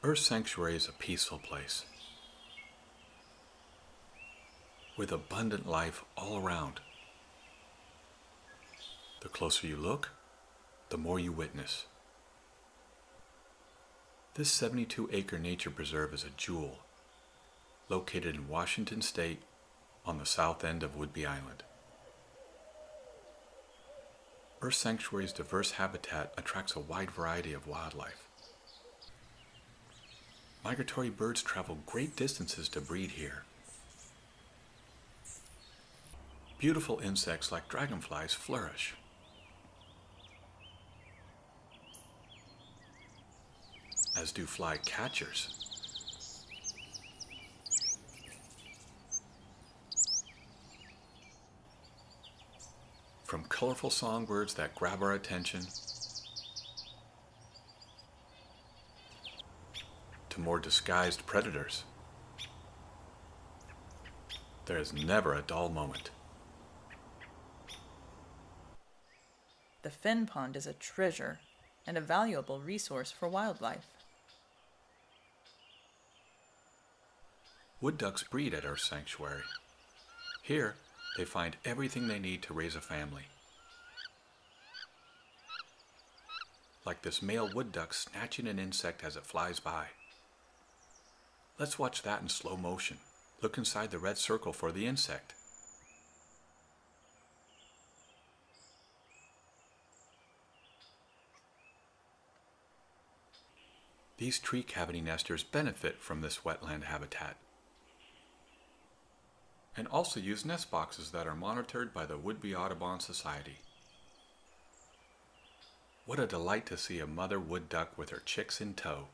Earth Sanctuary is a peaceful place with abundant life all around. The closer you look, the more you witness. This 72-acre nature preserve is a jewel located in Washington State on the south end of Whidbey Island. Earth Sanctuary's diverse habitat attracts a wide variety of wildlife. Migratory birds travel great distances to breed here. Beautiful insects like dragonflies flourish. As do fly catchers. From colorful songbirds that grab our attention to more disguised predators, there is never a dull moment. The fen pond is a treasure and a valuable resource for wildlife. Wood ducks breed at Earth Sanctuary. Here, they find everything they need to raise a family. Like this male wood duck snatching an insect as it flies by. Let's watch that in slow motion. Look inside the red circle for the insect. These tree cavity nesters benefit from this wetland habitat and also use nest boxes that are monitored by the Whidbey Audubon Society. What a delight to see a mother wood duck with her chicks in tow.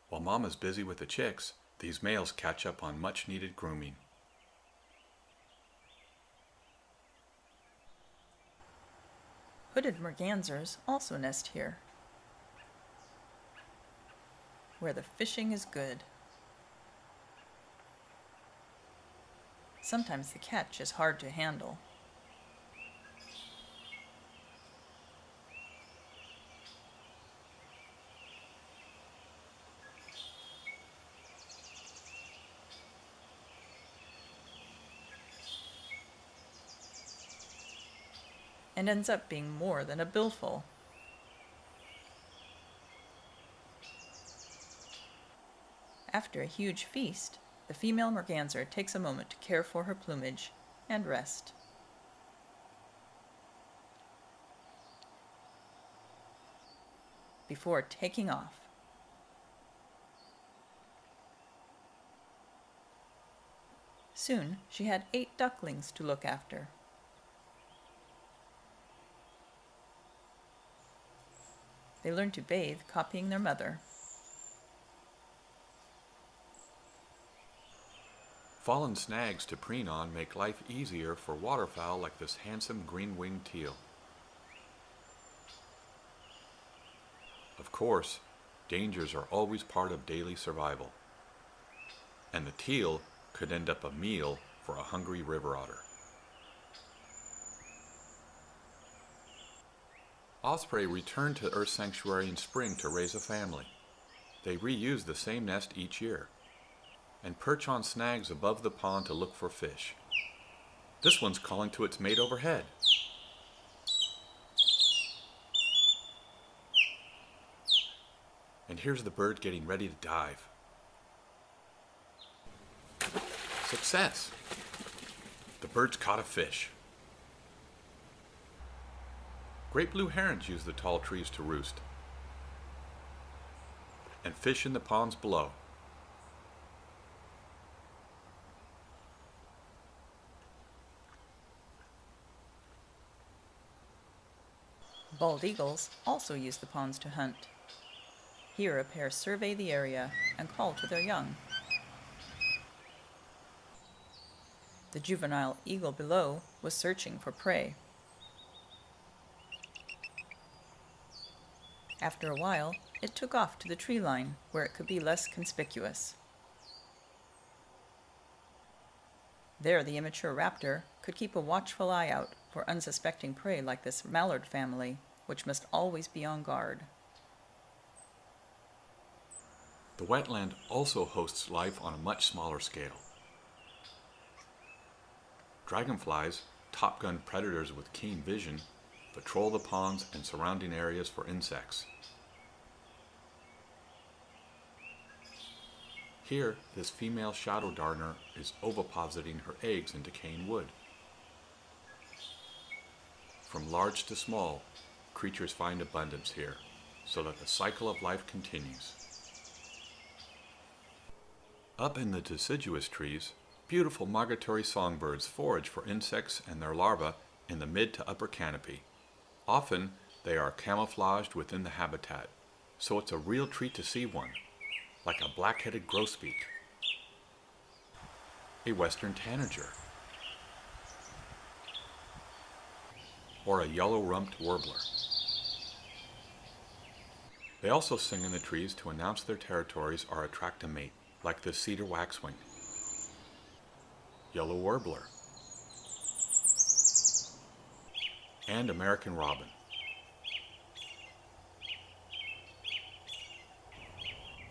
While Mama's busy with the chicks, these males catch up on much-needed grooming. Hooded mergansers also nest here, where the fishing is good. Sometimes the catch is hard to handle. And ends up being more than a billful. After a huge feast, the female merganser takes a moment to care for her plumage and rest. Before taking off. Soon she had 8 ducklings to look after. They learned to bathe, copying their mother. Fallen snags to preen on make life easier for waterfowl like this handsome green-winged teal. Of course, dangers are always part of daily survival, and the teal could end up a meal for a hungry river otter. Osprey return to Earth Sanctuary in spring to raise a family. They reuse the same nest each year and perch on snags above the pond to look for fish. This one's calling to its mate overhead. And here's the bird getting ready to dive. Success! The bird's caught a fish. Great blue herons use the tall trees to roost and fish in the ponds below. Bald eagles also use the ponds to hunt. Here a pair survey the area and call to their young. The juvenile eagle below was searching for prey. After a while, it took off to the tree line where it could be less conspicuous. There, the immature raptor could keep a watchful eye out for unsuspecting prey like this mallard family, which must always be on guard. The wetland also hosts life on a much smaller scale. Dragonflies, top gun predators with keen vision, patrol the ponds and surrounding areas for insects. Here, this female shadow darner is ovipositing her eggs in decaying wood. From large to small, creatures find abundance here, so that the cycle of life continues. Up in the deciduous trees, beautiful migratory songbirds forage for insects and their larvae in the mid to upper canopy. Often, they are camouflaged within the habitat, so it's a real treat to see one, like a black-headed grosbeak, a western tanager, or a yellow-rumped warbler. They also sing in the trees to announce their territories or attract a mate, like the cedar waxwing, yellow warbler, and American robin.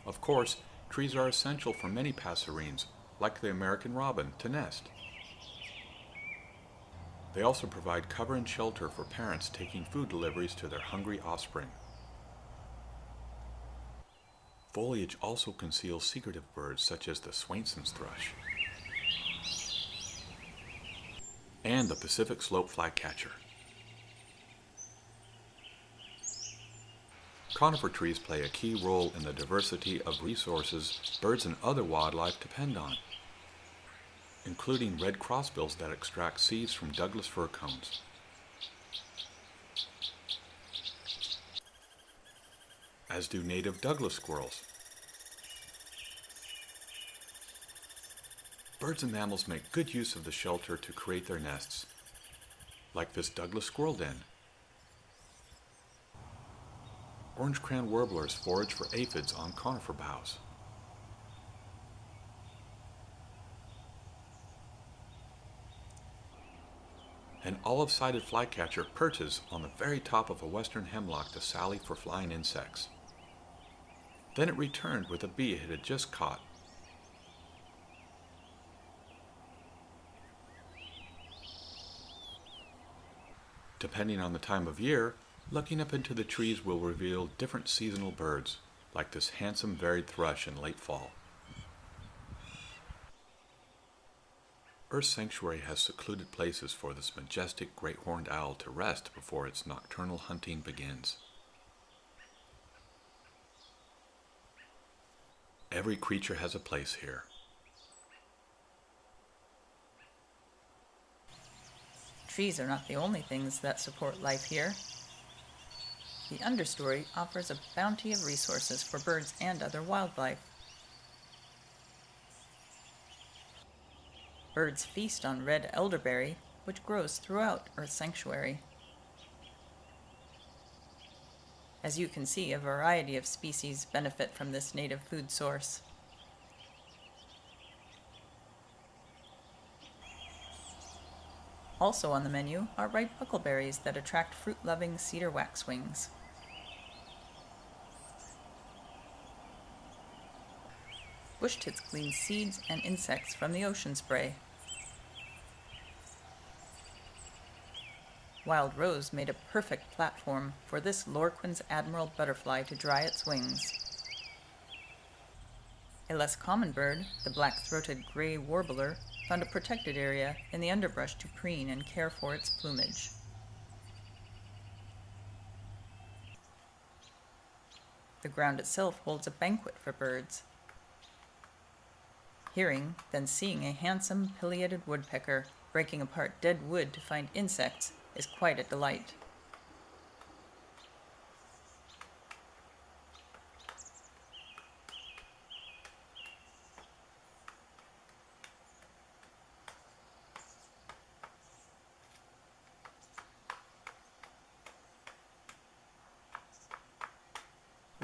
Of course, trees are essential for many passerines, like the American robin, to nest. They also provide cover and shelter for parents taking food deliveries to their hungry offspring. Foliage also conceals secretive birds such as the Swainson's thrush and the Pacific slope flycatcher. Conifer trees play a key role in the diversity of resources birds and other wildlife depend on, including red crossbills that extract seeds from Douglas fir cones. As do native Douglas squirrels. Birds and mammals make good use of the shelter to create their nests, like this Douglas squirrel den. Orange-crowned warblers forage for aphids on conifer boughs. An olive-sided flycatcher perches on the very top of a western hemlock to sally for flying insects. Then it returned with a bee it had just caught. Depending on the time of year, looking up into the trees will reveal different seasonal birds, like this handsome varied thrush in late fall. Earth Sanctuary has secluded places for this majestic great horned owl to rest before its nocturnal hunting begins. Every creature has a place here. Trees are not the only things that support life here. The understory offers a bounty of resources for birds and other wildlife. Birds feast on red elderberry, which grows throughout Earth Sanctuary. As you can see, a variety of species benefit from this native food source. Also on the menu are ripe huckleberries that attract fruit-loving cedar waxwings. Bush tits glean seeds and insects from the ocean spray. Wild rose made a perfect platform for this Lorquin's admiral butterfly to dry its wings. A less common bird, the black-throated gray warbler, found a protected area in the underbrush to preen and care for its plumage. The ground itself holds a banquet for birds. Hearing, then seeing a handsome pileated woodpecker breaking apart dead wood to find insects is quite a delight.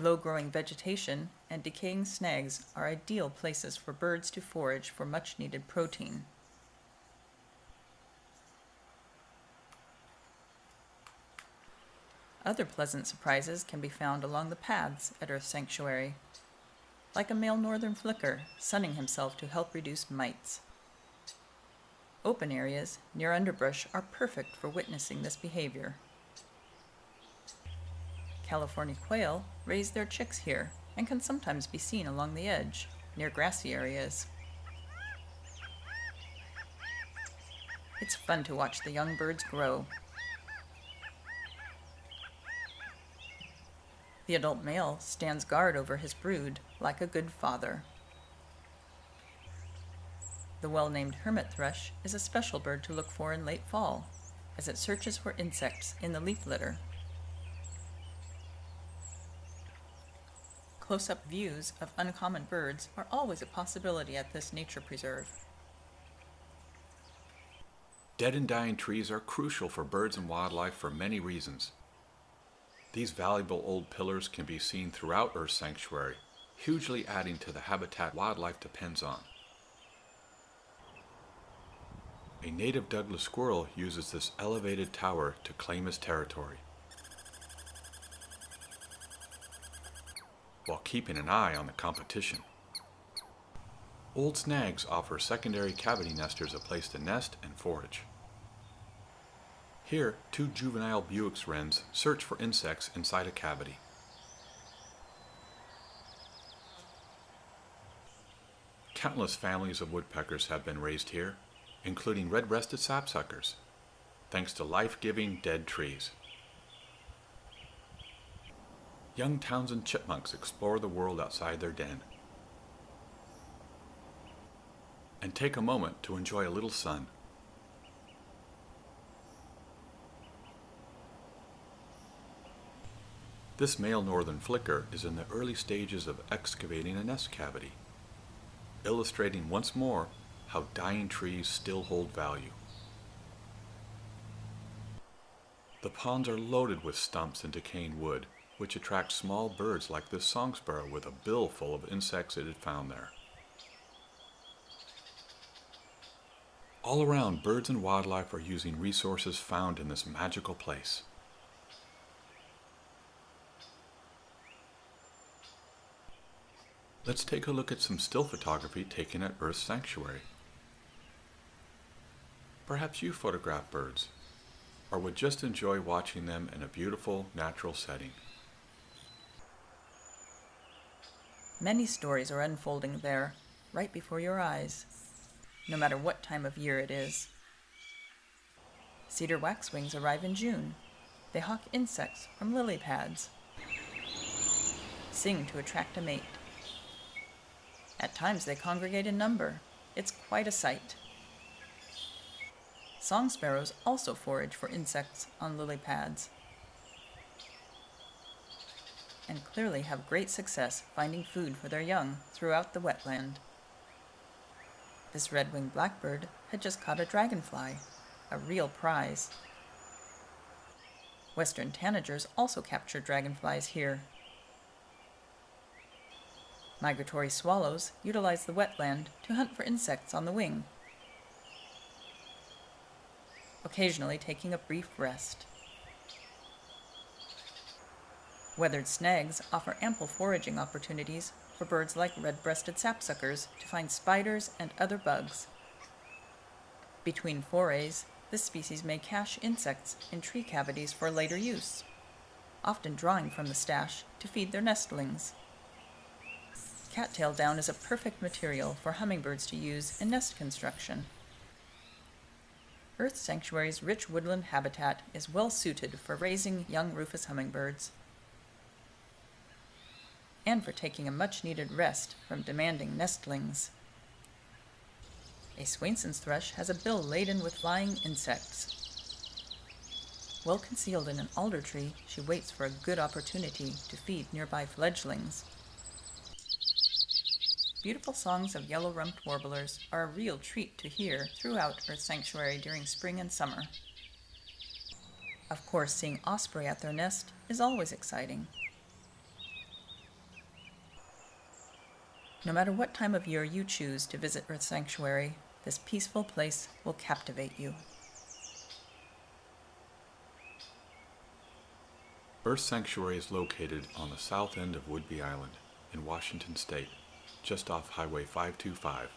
Low-growing vegetation and decaying snags are ideal places for birds to forage for much-needed protein. Other pleasant surprises can be found along the paths at Earth Sanctuary, like a male northern flicker sunning himself to help reduce mites. Open areas near underbrush are perfect for witnessing this behavior. California quail raise their chicks here and can sometimes be seen along the edge, near grassy areas. It's fun to watch the young birds grow. The adult male stands guard over his brood like a good father. The well-named hermit thrush is a special bird to look for in late fall, as it searches for insects in the leaf litter. Close-up views of uncommon birds are always a possibility at this nature preserve. Dead and dying trees are crucial for birds and wildlife for many reasons. These valuable old pillars can be seen throughout Earth Sanctuary, hugely adding to the habitat wildlife depends on. A native Douglas squirrel uses this elevated tower to claim his territory, while keeping an eye on the competition. Old snags offer secondary cavity nesters a place to nest and forage. Here, 2 juvenile Buick's wrens search for insects inside a cavity. Countless families of woodpeckers have been raised here, including red-breasted sapsuckers, thanks to life-giving dead trees. Young Townsend chipmunks explore the world outside their den and take a moment to enjoy a little sun. This male northern flicker is in the early stages of excavating a nest cavity, illustrating once more how dying trees still hold value. The ponds are loaded with stumps and decaying wood, which attract small birds like this song sparrow with a bill full of insects it had found there. All around, birds and wildlife are using resources found in this magical place. Let's take a look at some still photography taken at Earth Sanctuary. Perhaps you photograph birds, or would just enjoy watching them in a beautiful, natural setting. Many stories are unfolding there, right before your eyes, no matter what time of year it is. Cedar waxwings arrive in June. They hawk insects from lily pads, sing to attract a mate. At times they congregate in number. It's quite a sight. Song sparrows also forage for insects on lily pads, and clearly have great success finding food for their young throughout the wetland. This red-winged blackbird had just caught a dragonfly, a real prize. Western tanagers also capture dragonflies here. Migratory swallows utilize the wetland to hunt for insects on the wing, occasionally taking a brief rest. Weathered snags offer ample foraging opportunities for birds like red-breasted sapsuckers to find spiders and other bugs. Between forays, this species may cache insects in tree cavities for later use, often drawing from the stash to feed their nestlings. Cattail down is a perfect material for hummingbirds to use in nest construction. Earth Sanctuary's rich woodland habitat is well suited for raising young rufous hummingbirds and for taking a much-needed rest from demanding nestlings. A Swainson's thrush has a bill laden with flying insects. Well concealed in an alder tree, she waits for a good opportunity to feed nearby fledglings. Beautiful songs of yellow-rumped warblers are a real treat to hear throughout Earth Sanctuary during spring and summer. Of course, seeing osprey at their nest is always exciting. No matter what time of year you choose to visit Earth Sanctuary, this peaceful place will captivate you. Earth Sanctuary is located on the south end of Whidbey Island in Washington State, just off Highway 525.